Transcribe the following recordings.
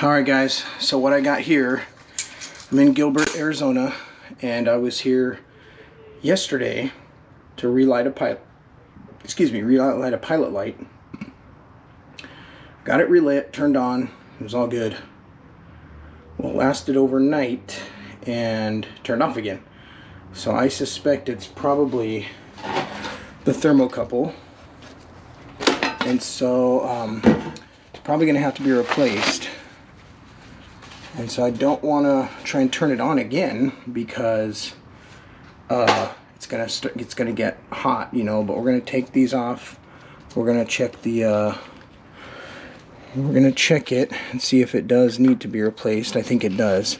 Alright guys, so what I got here, I'm in Gilbert, Arizona, and I was here yesterday to relight a pilot light. Got it relit, turned on, it was all good. Well, it lasted overnight and turned off again. So I suspect it's probably the thermocouple. And so it's probably going to have to be replaced. And so I don't want to try and turn it on again because it's gonna get hot, you know. But we're gonna take these off. We're gonna check the we're gonna check it and see if it does need to be replaced. I think it does.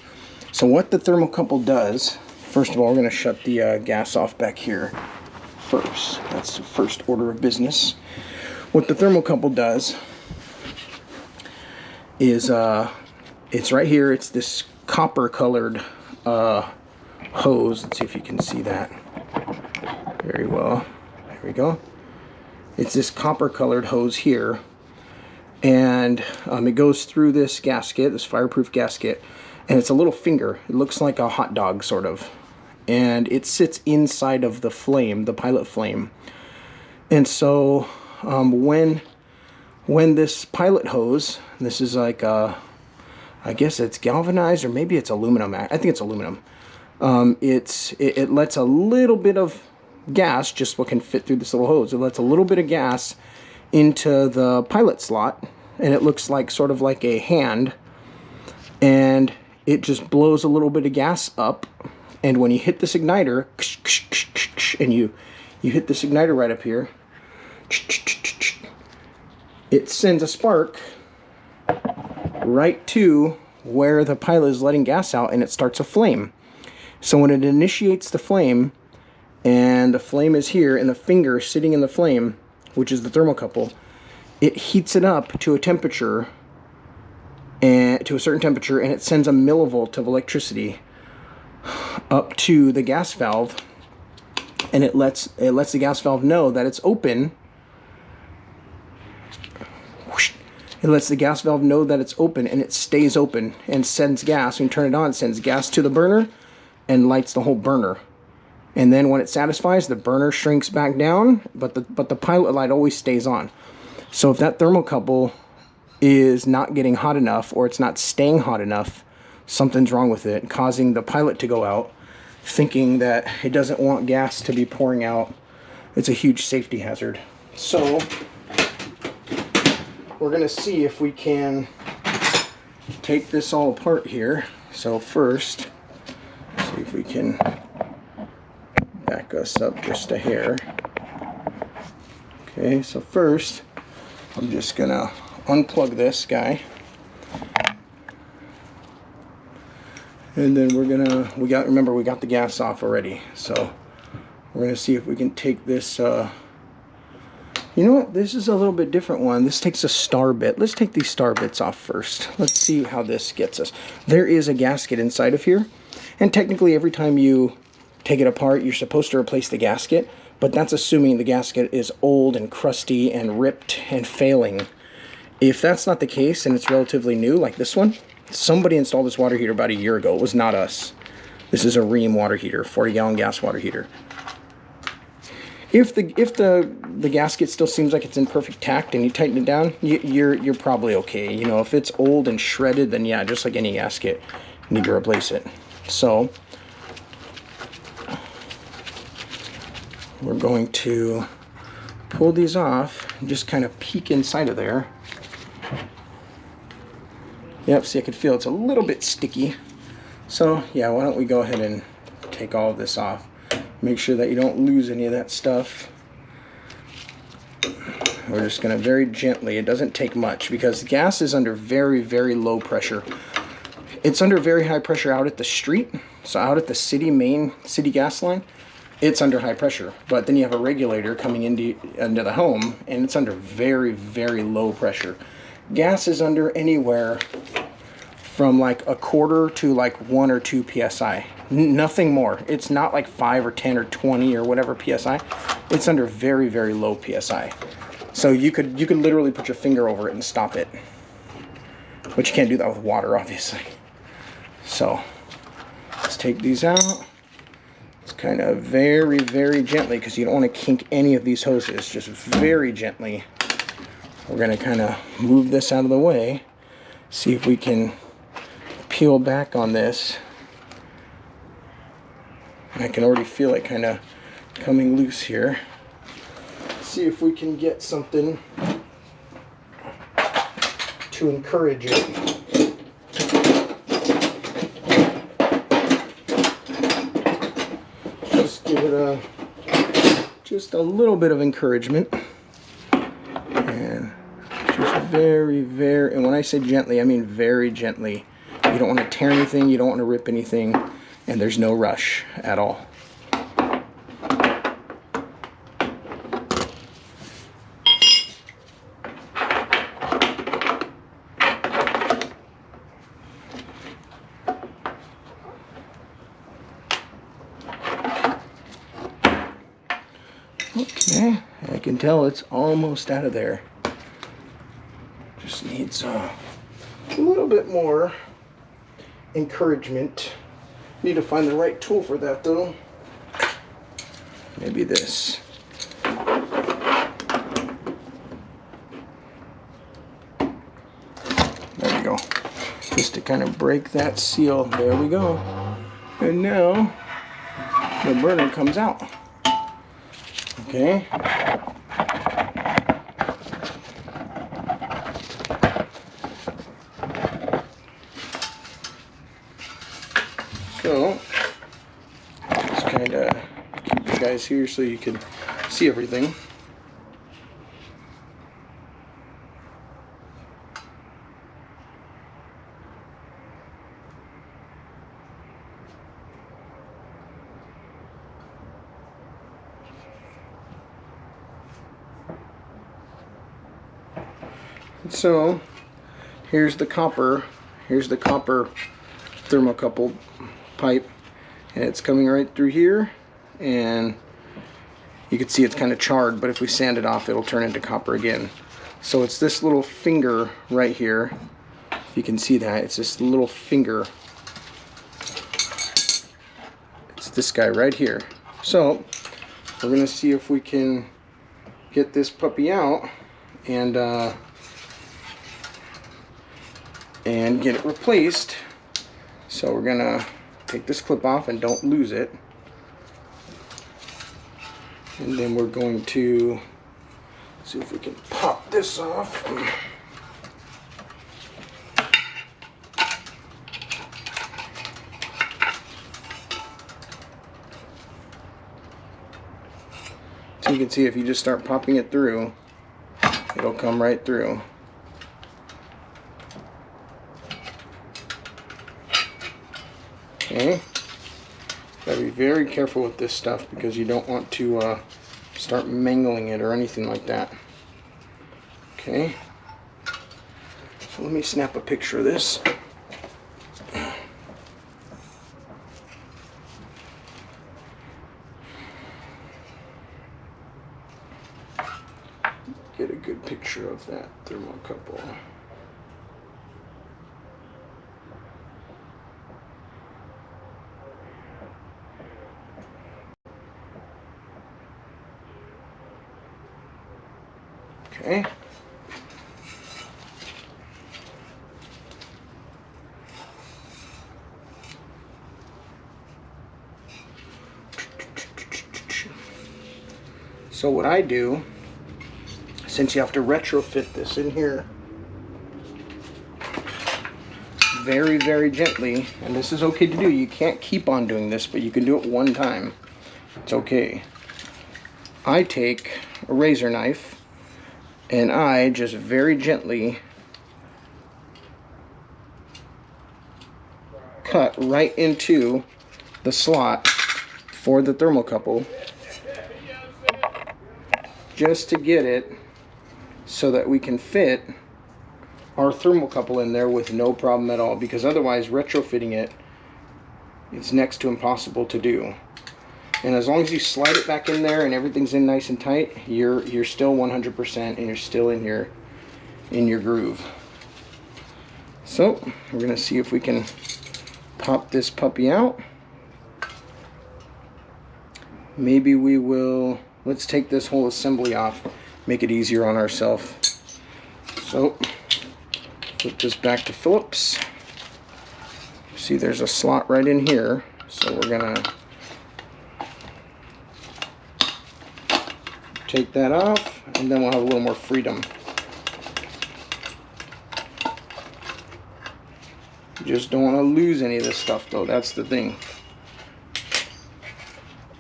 So what the thermocouple does, first of all, we're gonna shut the gas off back here first. That's the first order of business. What the thermocouple does is it's right here. It's this copper colored hose. Let's see if you can see that very well. There we go. It's this copper colored hose here, and it goes through this gasket, this fireproof gasket, and it's a little finger. It looks like a hot dog sort of, and it sits inside of the flame, the pilot flame. And so when this pilot hose, this is like I guess it's galvanized, or maybe it's aluminum. I think it's aluminum. It lets a little bit of gas, just what can fit through this little hose. It lets a little bit of gas into the pilot slot, and it looks like sort of like a hand, and it just blows a little bit of gas up. And when you hit this igniter, and you hit this igniter right up here, it sends a spark right to where the pilot is letting gas out, and it starts a flame. So when it initiates the flame, and the flame is here, and the finger sitting in the flame, which is the thermocouple, it heats it up to a temperature, and to a certain temperature, and it sends a millivolt of electricity up to the gas valve, and it lets the gas valve know that it's open. It lets the gas valve know that it's open, and it stays open and sends gas. When you turn it on, it sends gas to the burner and lights the whole burner. And then when it satisfies, the burner shrinks back down, but the pilot light always stays on. So if that thermocouple is not getting hot enough, or it's not staying hot enough, something's wrong with it, causing the pilot to go out, thinking that it doesn't want gas to be pouring out. It's a huge safety hazard. So we're going to see if we can take this all apart here. So first, see if we can back us up just a hair. Okay, so first, I'm just going to unplug this guy. And then we're going to, remember we got the gas off already. So we're going to see if we can take this, you know what, this is a little bit different one. This takes a star bit. Let's take these star bits off first. Let's see how this gets us. There is a gasket inside of here, and technically every time you take it apart, you're supposed to replace the gasket, but that's assuming the gasket is old and crusty and ripped and failing. If that's not the case and it's relatively new, like this one, somebody installed this water heater about a year ago. It was not us. This is a Ream water heater, 40-gallon gas water heater. If the gasket still seems like it's in perfect tact and you tighten it down, you're probably okay. You know, if it's old and shredded, then yeah, just like any gasket, you need to replace it. So we're going to pull these off and just kind of peek inside of there. Yep, see, I can feel it's a little bit sticky. So yeah, why don't we go ahead and take all of this off. Make sure that you don't lose any of that stuff. We're just going to very gently, it doesn't take much, because gas is under very, very low pressure. It's under very high pressure out at the street, so out at the main city gas line, it's under high pressure. But then you have a regulator coming into the home, and it's under very, very low pressure. Gas is under anywhere from like a quarter to like 1 or 2 psi. Nothing more. It's not like 5 or 10 or 20 or whatever psi. It's under very, very low psi. So you could literally put your finger over it and stop it. But you can't do that with water, obviously. So let's take these out. It's kind of very, very gently, because you don't want to kink any of these hoses. Just very gently. We're going to kind of move this out of the way. See if we can peel back on this. I can already feel it kind of coming loose here. See if we can get something to encourage it. Just give it just a little bit of encouragement. And just very, very, and when I say gently, I mean very gently. You don't want to tear anything, you don't want to rip anything, and there's no rush at all. Okay, I can tell it's almost out of there. Just needs a little bit more encouragement. Need to find the right tool for that though. Maybe this. There we go. Just to kind of break that seal. There we go. And now the burner comes out. Okay. So, just kind of keep you guys here so you can see everything. So here's the copper thermocouple pipe, and it's coming right through here, and you can see it's kind of charred, but if we sand it off it'll turn into copper again. So it's this little finger right here, if you can see that, it's this little finger, it's this guy right here. So we're gonna see if we can get this puppy out and get it replaced. So we're gonna take this clip off and don't lose it, and then we're going to see if we can pop this off. So you can see if you just start popping it through, it'll come right through. Okay, gotta be very careful with this stuff because you don't want to start mangling it or anything like that. Okay, so let me snap a picture of this. Get a good picture of that thermocouple. Okay. So what I do, since you have to retrofit this in here very, very gently, and this is okay to do, you can't keep on doing this, but you can do it one time. It's okay. I take a razor knife and I just very gently cut right into the slot for the thermocouple, just to get it so that we can fit our thermocouple in there with no problem at all, because otherwise retrofitting it, it's next to impossible to do. And as long as you slide it back in there and everything's in nice and tight, you're still 100% and you're still in your groove. So we're going to see if we can pop this puppy out. Maybe we will, let's take this whole assembly off, make it easier on ourselves. So flip this back to Phillips. See, there's a slot right in here, so we're gonna take that off, and then we'll have a little more freedom. You just don't want to lose any of this stuff though, that's the thing.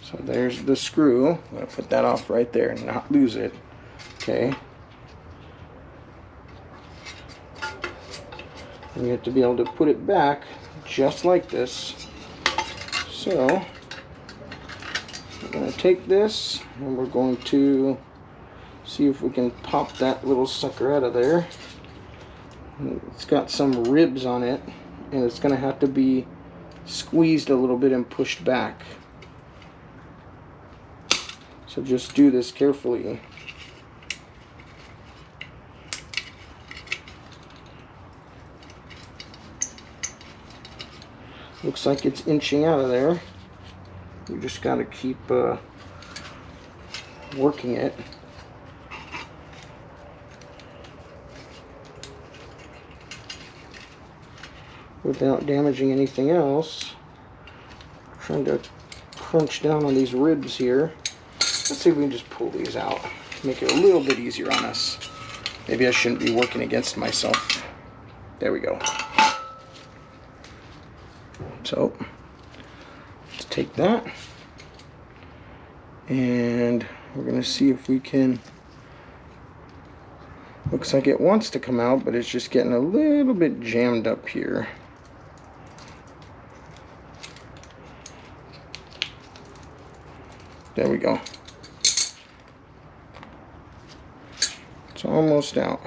So there's the screw. I'm going to put that off right there and not lose it. Okay. And we have to be able to put it back just like this. So we're going to take this and we're going to see if we can pop that little sucker out of there. It's got some ribs on it, and it's going to have to be squeezed a little bit and pushed back. So just do this carefully. Looks like it's inching out of there. You just got to keep working it. Without damaging anything else. I'm trying to crunch down on these ribs here. Let's see if we can just pull these out. Make it a little bit easier on us. Maybe I shouldn't be working against myself. There we go. So, let's take that. And we're going to see if we can... Looks like it wants to come out, but it's just getting a little bit jammed up here. There we go. It's almost out.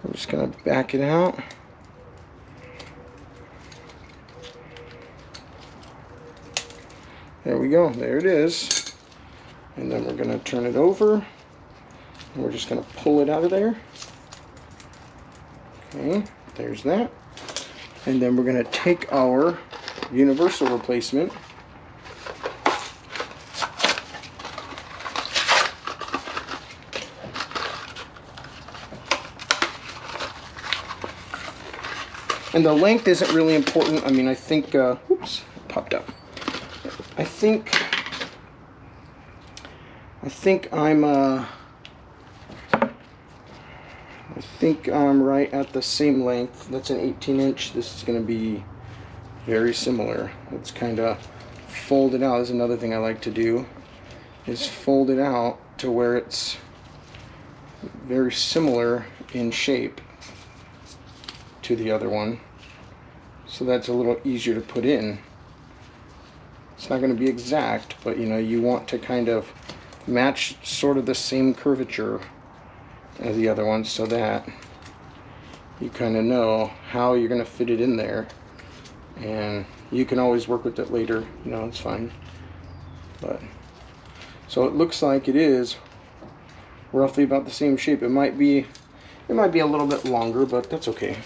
We're just going to back it out. There we go. There it is. And then we're going to turn it over. And we're just going to pull it out of there. Okay, there's that. And then we're going to take our universal replacement. And the length isn't really important. I mean, I think, oops, it popped up. I think I'm right at the same length. That's an 18-inch. This is going to be very similar. It's kind of folded out. Is another thing I like to do, is fold it out to where it's very similar in shape to the other one, so that's a little easier to put in. It's not going to be exact, but you know, you want to kind of match sort of the same curvature as the other one, so that you kind of know how you're going to fit it in there, and you can always work with it later, you know, it's fine. But so it looks like it is roughly about the same shape. It might be a little bit longer, but that's okay.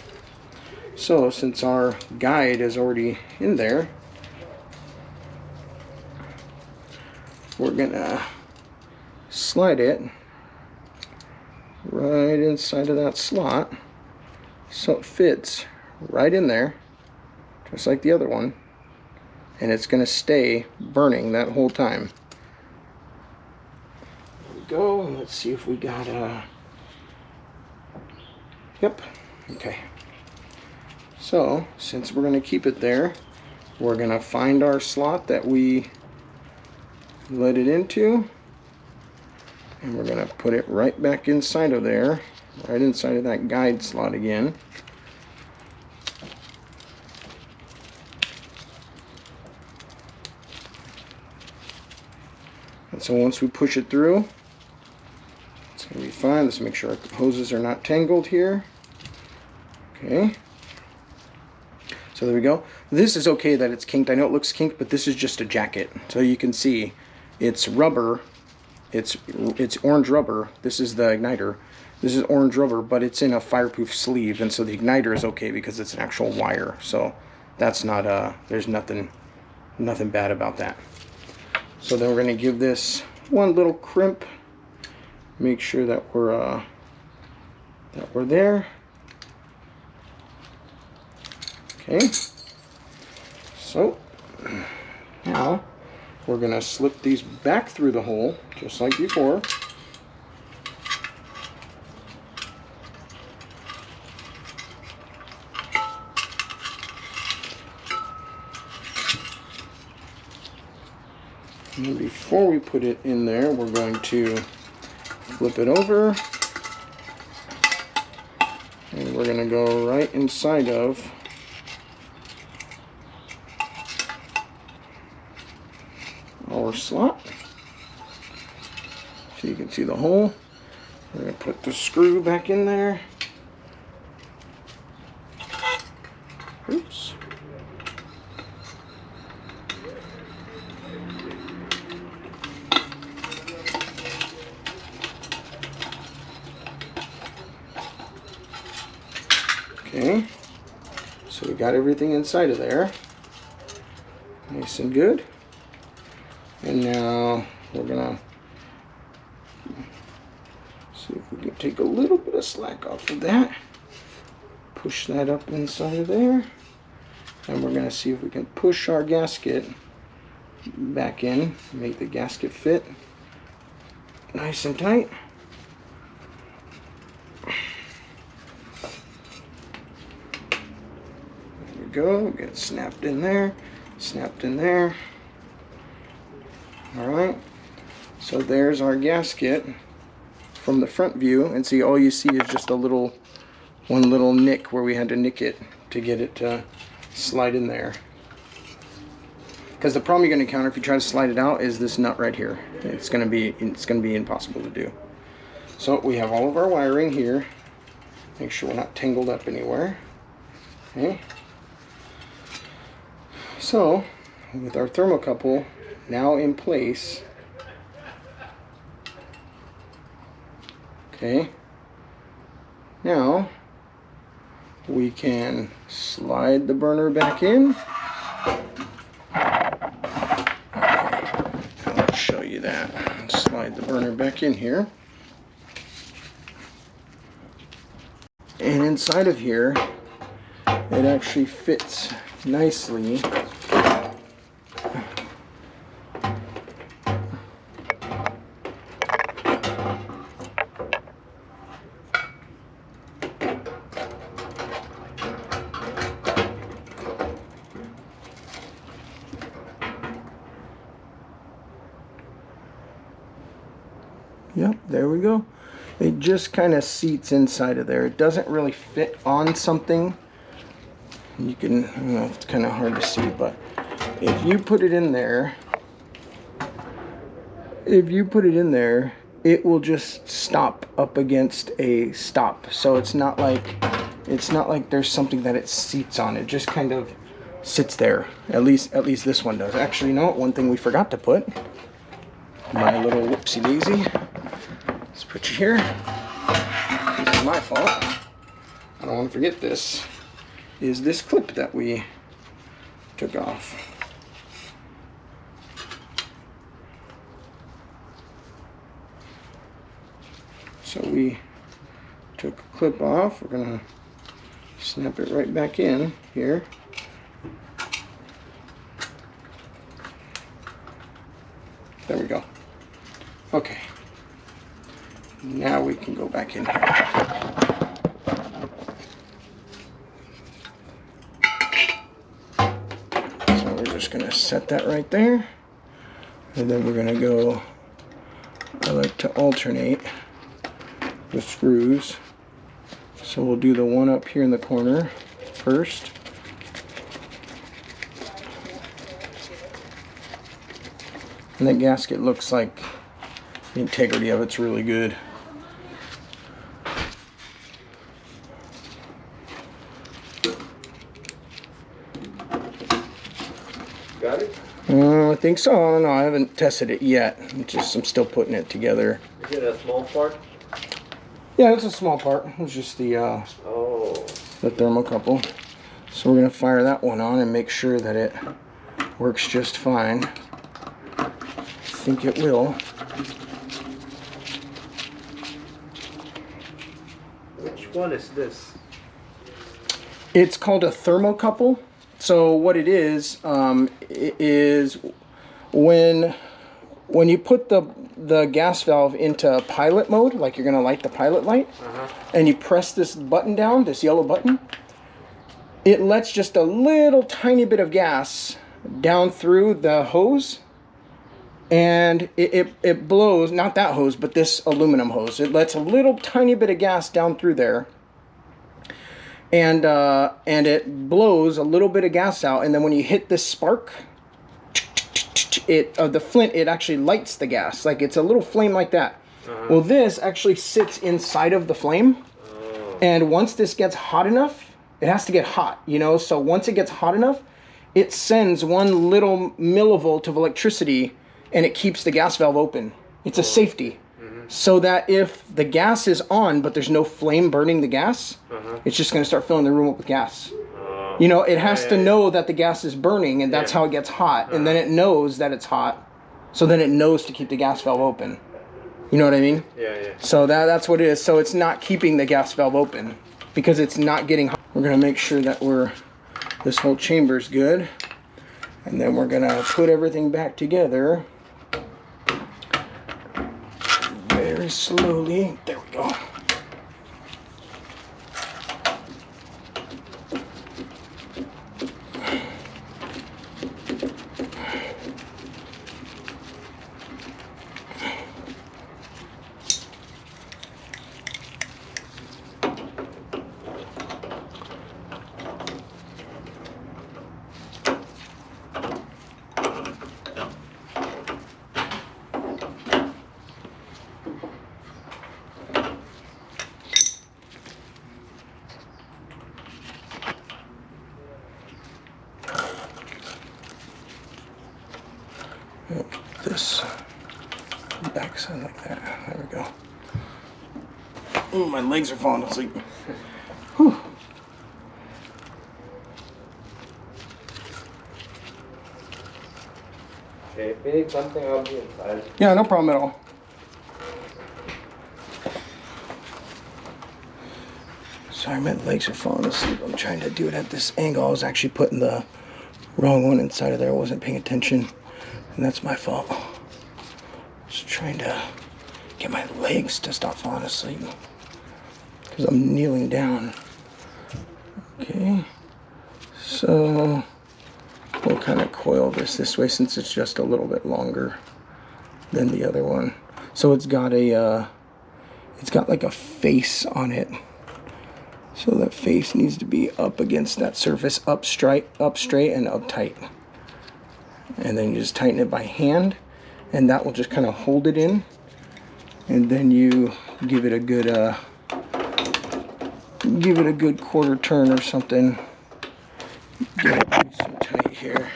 So since our guide is already in there, we're gonna slide it right inside of that slot so it fits right in there, just like the other one, and it's gonna stay burning that whole time. There we go. Let's see if we got a... Yep. Okay. So, since we're going to keep it there, we're going to find our slot that we let it into, and we're going to put it right back inside of there, right inside of that guide slot again. And so once we push it through, it's going to be fine. Let's make sure our hoses are not tangled here. Okay. So there we go. This is okay that it's kinked. I know it looks kinked, but this is just a jacket. So you can see it's rubber. It's orange rubber. This is the igniter. This is orange rubber, but it's in a fireproof sleeve, and so the igniter is okay because it's an actual wire. So that's not there's nothing bad about that. So then we're going to give this one little crimp. Make sure that we're there. Okay. So now we're going to slip these back through the hole, just like before. And before we put it in there, we're going to flip it over. And we're going to go right inside of our slot. So you can see the hole. We're going to put the screw back in there. Oops. Okay, so we got everything inside of there, nice and good. And now we're gonna see if we can take a little bit of slack off of that, push that up inside of there, and we're gonna see if we can push our gasket back in, make the gasket fit nice and tight. Go, get it snapped in there, snapped in there. Alright, so there's our gasket from the front view, and see, all you see is just one little nick where we had to nick it to get it to slide in there. Because the problem you're going to encounter if you try to slide it out is this nut right here. It's going to be impossible to do. So we have all of our wiring here. Make sure we're not tangled up anywhere. Okay. So, with our thermocouple now in place, okay, now we can slide the burner back in. Okay, let's show you that. Slide the burner back in here. And inside of here, it actually fits nicely. Yep, there we go. It just kind of seats inside of there. It doesn't really fit on something. You can, I don't know, it's kind of hard to see, but if you put it in there, it will just stop up against a stop. So it's not like there's something that it seats on. It just kind of sits there. At least this one does. Actually, you know what? One thing we forgot to put. My little whoopsie daisy. Let's put you here. This is my fault. I don't want to forget this. Is this clip that we took off. So we took a clip off. We're gonna snap it right back in here. There we go. Okay. Now we can go back in here. So we're just gonna set that right there. And then we're gonna go, I like to alternate the screws. So we'll do the one up here in the corner first. And the gasket looks like the integrity of it's really good. Got it? I think so. I don't know. I haven't tested it yet. I'm still putting it together. Is it a small part? Yeah, it's a small part. It's just the thermocouple. So we're gonna fire that one on and make sure that it works just fine. I think it will. Which one is this? It's called a thermocouple. So what it is when you put the gas valve into pilot mode, like you're gonna light the pilot light, and you press this button down, this yellow button, it lets just a little tiny bit of gas down through the hose, and it blows, not that hose, but this aluminum hose. It lets a little tiny bit of gas down through there, and it blows a little bit of gas out, and then when you hit this spark, the flint, it actually lights the gas. Like it's a little flame like that. Well, this actually sits inside of the flame, and once this gets hot enough, it has to get hot, you know, so once it gets hot enough, it sends 1 little millivolt of electricity, and it keeps the gas valve open. It's a safety. So that if the gas is on, but there's no flame burning the gas, it's just going to start filling the room up with gas. You know, it has to know that the gas is burning, and that's how it gets hot. And then it knows that it's hot, so then it knows to keep the gas valve open. You know what I mean? Yeah. So that's what it is. So it's not keeping the gas valve open because it's not getting hot. We're going to make sure that this whole chamber's good. And then we're going to put everything back together very slowly. There we go. This backside like that. There we go. Ooh, my legs are falling asleep. Whew. Okay, if you need something, I'll be inside. Yeah, no problem at all. Sorry, my legs are falling asleep. I'm trying to do it at this angle. I was actually putting the wrong one inside of there. I wasn't paying attention. And that's my fault. Just trying to get my legs to stop falling asleep. Because I'm kneeling down. Okay. So we'll kind of coil this way since it's just a little bit longer than the other one. So it's got like a face on it. So that face needs to be up against that surface, up straight and up tight. And then you just tighten it by hand, and that will just kind of hold it in. And then you give it a good quarter turn or something. Get it nice and tight here.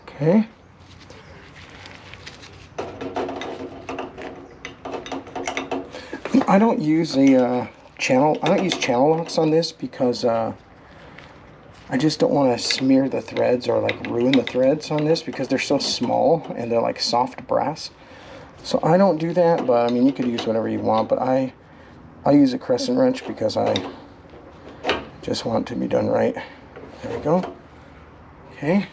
Okay. I don't use channel locks on this because I just don't want to smear the threads or like ruin the threads on this because they're so small and they're like soft brass. So I don't do that, but I mean you could use whatever you want, but I use a crescent wrench because I just want it to be done right. There we go. Okay.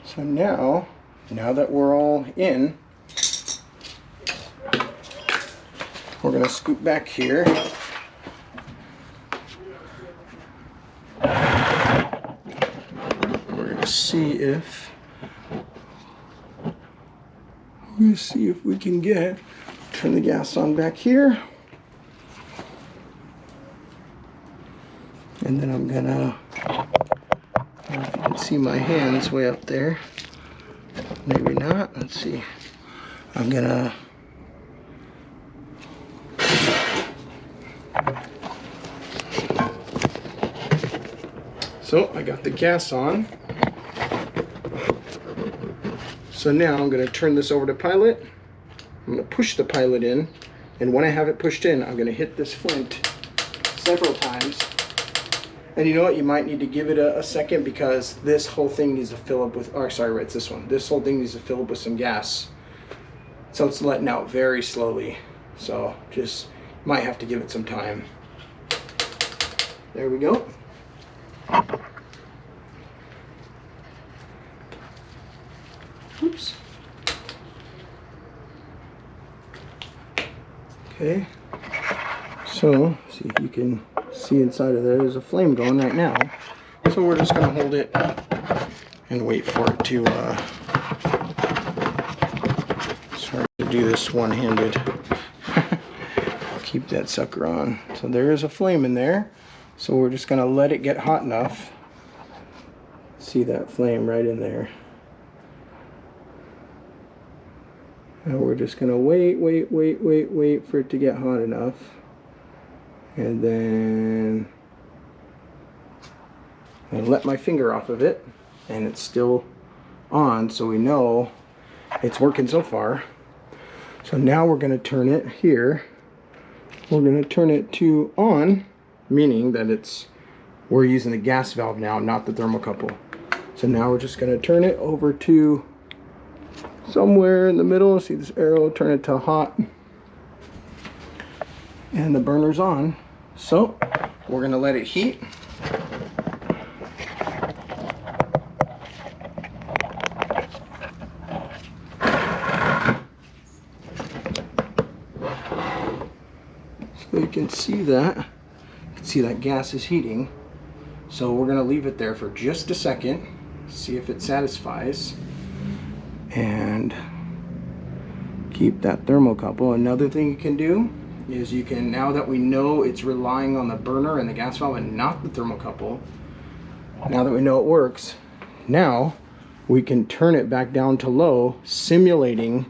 So now that we're all in, we're going to scoot back here. We're going to see if we can turn the gas on back here. And then I'm going to, I don't know if you can see my hands way up there. Maybe not. Let's see. I'm going to So I got the gas on. So now I'm going to turn this over to pilot. I'm going to push the pilot in, and when I have it pushed in, I'm going to hit this flint several times. And you know what? You might need to give it a second, because this whole thing needs to fill up with, or sorry, it's this one. This whole thing needs to fill up with some gas. So it's letting out very slowly. So just might have to give it some time. There we go. Oops. Okay. So, see if you can see inside of there. There's a flame going right now. So we're just going to hold it and wait for it to, sorry to do this one-handed. Keep that sucker on. So there is a flame in there. So we're just going to let it get hot enough. See that flame right in there. And we're just going to wait for it to get hot enough. And then I let my finger off of it, and it's still on, so we know it's working so far. So now we're going to turn it here. We're going to turn it to on, meaning that we're using the gas valve now, not the thermocouple. So now we're just going to turn it over to somewhere in the middle. See this arrow? Turn it to hot, and the burner's on. So we're going to let it heat. So you can see that. You can see that gas is heating. So we're going to leave it there for just a second, see if it satisfies, and keep that thermocouple. Another thing you can do is you can, now that we know it's relying on the burner and the gas valve and not the thermocouple, now that we know it works, now we can turn it back down to low, simulating,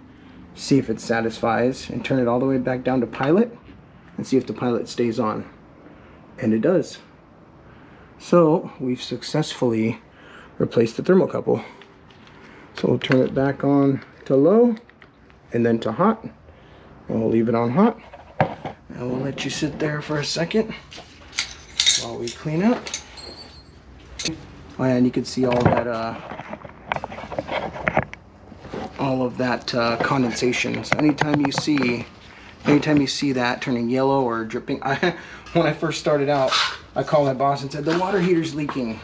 see if it satisfies, and turn it all the way back down to pilot and see if the pilot stays on. And it does. So we've successfully replaced the thermocouple. So we'll turn it back on to low and then to hot, and we'll leave it on hot. And we'll let you sit there for a second while we clean up. Oh, and you can see all of that condensation. So anytime you see that turning yellow or dripping, when I first started out, I called my boss and said, the water heater's leaking.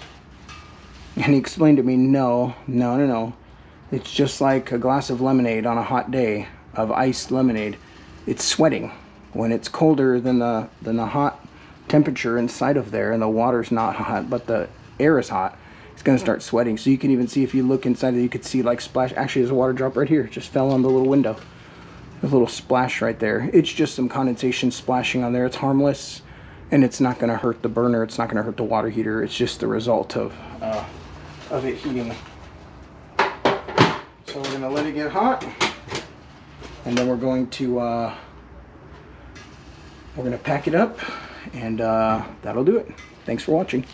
And he explained to me, no. It's just like a glass of lemonade on a hot day, of iced lemonade. It's sweating. When it's colder than the hot temperature inside of there, and the water's not hot, but the air is hot, it's going to start sweating. So you can even see, if you look inside, you could see like splash. Actually, there's a water drop right here. It just fell on the little window. There's a little splash right there. It's just some condensation splashing on there. It's harmless, and it's not going to hurt the burner. It's not going to hurt the water heater. It's just the result of it heating. So we're going to let it get hot, and then we're going to pack it up, and that'll do it. Thanks for watching.